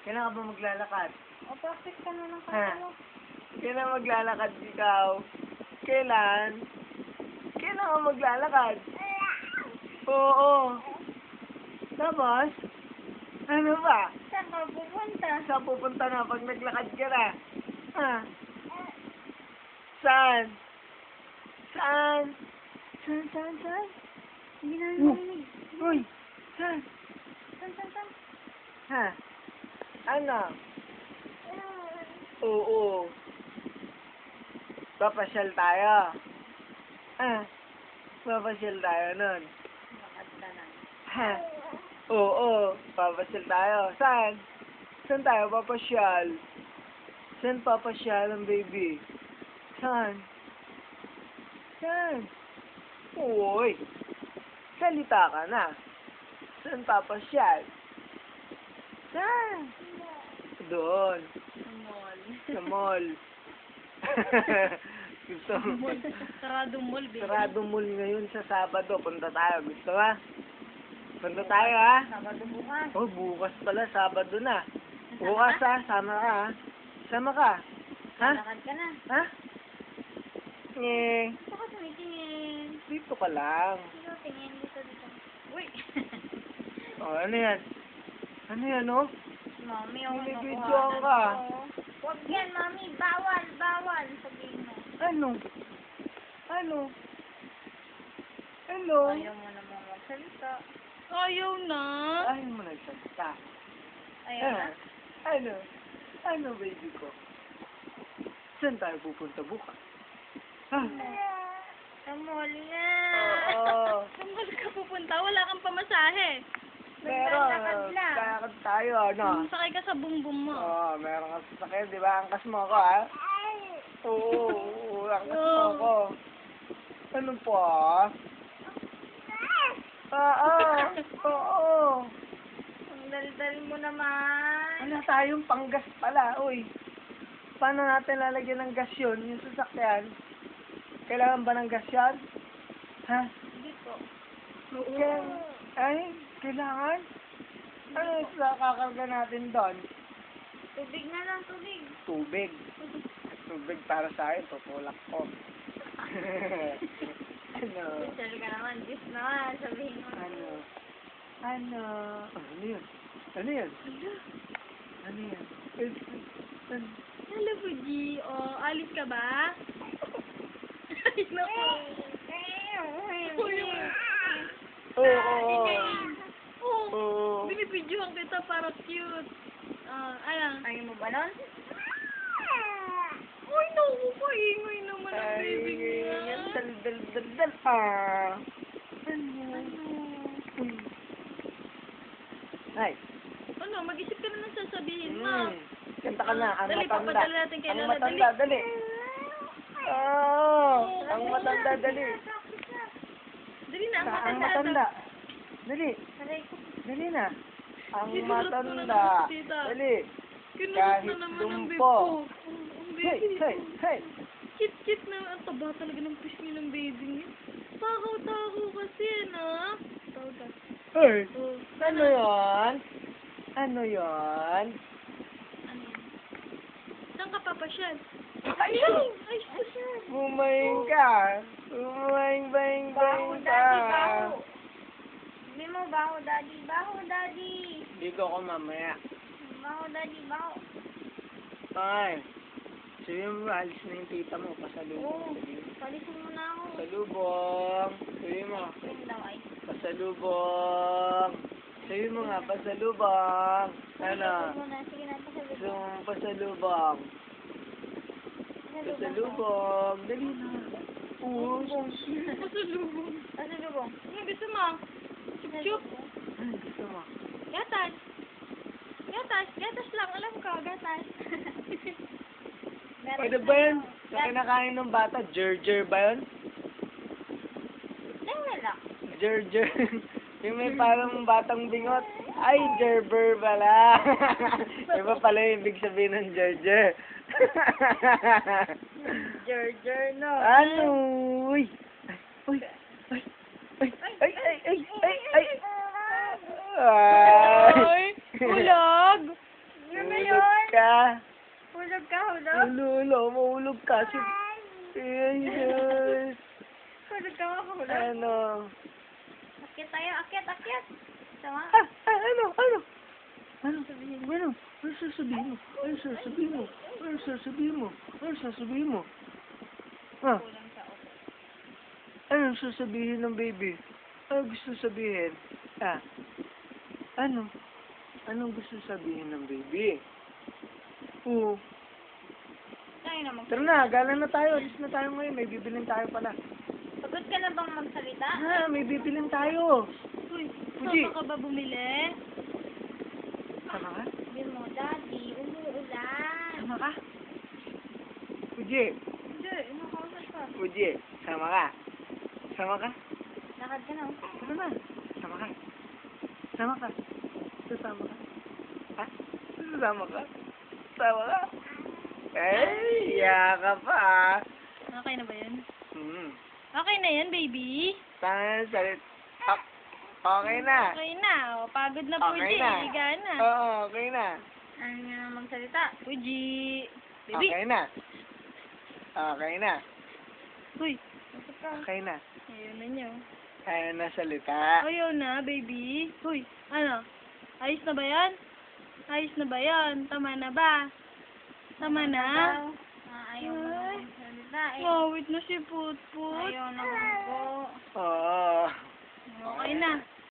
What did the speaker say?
Kailan ka ba maglalakad? O, practice ka na ng Ha? mo. Kailan maglalakad ikaw? Kailan? Kailan ka maglalakad? Oo. Tapos? Ano ba? Saan ka pupunta? Saan pupunta na pag naglakad ka na? Ha? Saan? Saan? Saan? Hindi na narinig. Uy! Saan? Saan? Ha? Ano? Oo. Papasyal tayo. Papasyal tayo nun. Lakad ka na. Ha? Oo. Papasyal tayo. Saan? Saan tayo papasyal? Saan papasyal ang baby? Saan? Saan? Uy! Salita ka na. Saan papasyal? Saan? Doon. Sa mall. Gusto mo? Saradong mall, baby. Saradong mall ngayon sa Sabado. Punta tayo. Gusto ba? Punta tayo, ha? Sabado bukas. Oh, bukas pala. Sabado na. Bukas, ha? Sama ka, ha? Sama ka. Ha? Lakad ka na. Ha? Gusto ka tumitingin. Dito ka lang. Dito, tingin. Dito. Uy! Oh, ano yan? Ano yan, oh? Mami, ako Binibidyoan ka. Huwag yan, mami. Bawal. Sabihin mo. Ano? Hello? Ayaw mo naman magsalita. Ayaw na. Ayaw mo nagsalita. Ayaw na. Ano, baby ko? Saan tayo pupunta bukas? Ha? Sa mall nga. Oo. Saan ka pupunta? Wala kang pamasahe. Meron. Naglalakad lang. Lakad tayo, ano? Sakay ka sa bumbum mo. Oo, meron ka sasakyan, di ba? Angkas mo ako, ha? Oo, angkas mo ako. Ano po? Oo. Ang dal-dal mo naman. Wala tayong panggas pala, uy. Paano natin lalagyan ng gas yun, yung sasakyan? Kailangan ba ng gas yan? Ha? Hindi po. Kailangan? Ano yung kakarga natin doon? Tubig na lang, tubig. Tubig. Tubig para sa akin, tutulak ko. Ano? Special ka naman. Diyos naman. Sabihin mo. Ano yun? Ano yan? Hello, Fuji. Oh, alis ka ba? Ay, naku. Oo. Binibidyohan kita para cute. Ayan. Ayaw mo ba nun? Uy, naku, kaingay naman ang baby niya. Dal. Ay. Ano, mag-isip ka na ng sasabihin mo. Kanta ka na, ang Dali, matanda. papadala natin kay Ang Lola, matanda, dali. Ang matanda, dali. Dali na, Ang matanda. Dali. Aray ko. Dali na. Ang Sinulot mo na matanda. naman, tita. Dali. Kinulot Kahit na naman ang baby dumpo. ko. Ang baby. Hey. Kit-kit na. Ang taba talaga ng pisngi ng baby niya. Takaw-takaw kasi, na. Tawag. Hey. Oh, Ano yun? Ano yun? ano yan? Saan ka papasyal? Ayun! Ay, siya. Bumayin ka. Bumayin ka. Baho. Sabi mo, baho, daddy. Dito ako mamaya. Baho, daddy, baho. Ay. Sabi mo, alis na yung tita mo. Pasalubong. Palisin mo na ako. Pasalubong. Sabi mo. Yun daw ay. Pasalubong. Sabi mo nga, pasalubong. Ano? Palisin mo na. Sige na, Gusto mo pasalubong. Pasalubong. Dali na. Oo. Pasalubong. Pasalubong. Ano gusto mo? Chup-chup. Ano gusto mo? Gatas. Gatas lang. Alam ko, gatas. Pwede ba yun? Yung kinakain ng bata, Jer ba yun? Wala. Jer. Yung may parang batang bingot. Ay, Gerber pala. Iba pala yung ibig sabihin ng Jer. Jer, no. Ano? Uy! Ay! Ay, ulag. ka. Hulog ka, hulog. Lolo, mahulog ka. Yes. Hulog ka, mahulog. Ano? Akyat tayo, akyat, akyat. Tama? Ano? Ano? Ano sasabihin mo? Ano sasabihin mo? Ano sasabihin mo? Ano sasabihin mo? Ha? Kulang sa opo. Ano sasabihin ng baby? Ano gusto sabihin? Ah? Ano? Anong gusto sabihin ng baby? Oo. Tayo na Tara na, gala na tayo. Alis na tayo ngayon. May bibilin tayo pala. Pagod ka na bang magsalita? Ha, may bibilin tayo. Uy, Fuji. sama ka ba bumili? Sama ka? Sabi mo, Daddy, umuulan. Sama ka? Fuji. Hindi, nakausap ka. Fuji, sama ka? Sama ka? Lakad ka na. Tara na. Sama ka? Sama ka? Sasama ka? Ha? Sasama ka? Sama ka? Eh, ka pa. Okay na ba yan? Hmm. Okay na yan, baby. Sana salit. Okay na. Okay na. O, pagod na po, Okay G. na. Higa na. Oo, okay na. Ano nga na magsalita? Fuji. Baby. Okay na. Okay na. Uy, Usap ka. Okay na. ayaw na niyo. Kaya na salita. Ayaw na, baby. Uy, ano? Ayos na ba yan? Ayos na ba yan? Tama na ba? Tama na? Ayaw na magsalita eh. Mawit na si Putput. Ayaw na po. Oo. Okay na.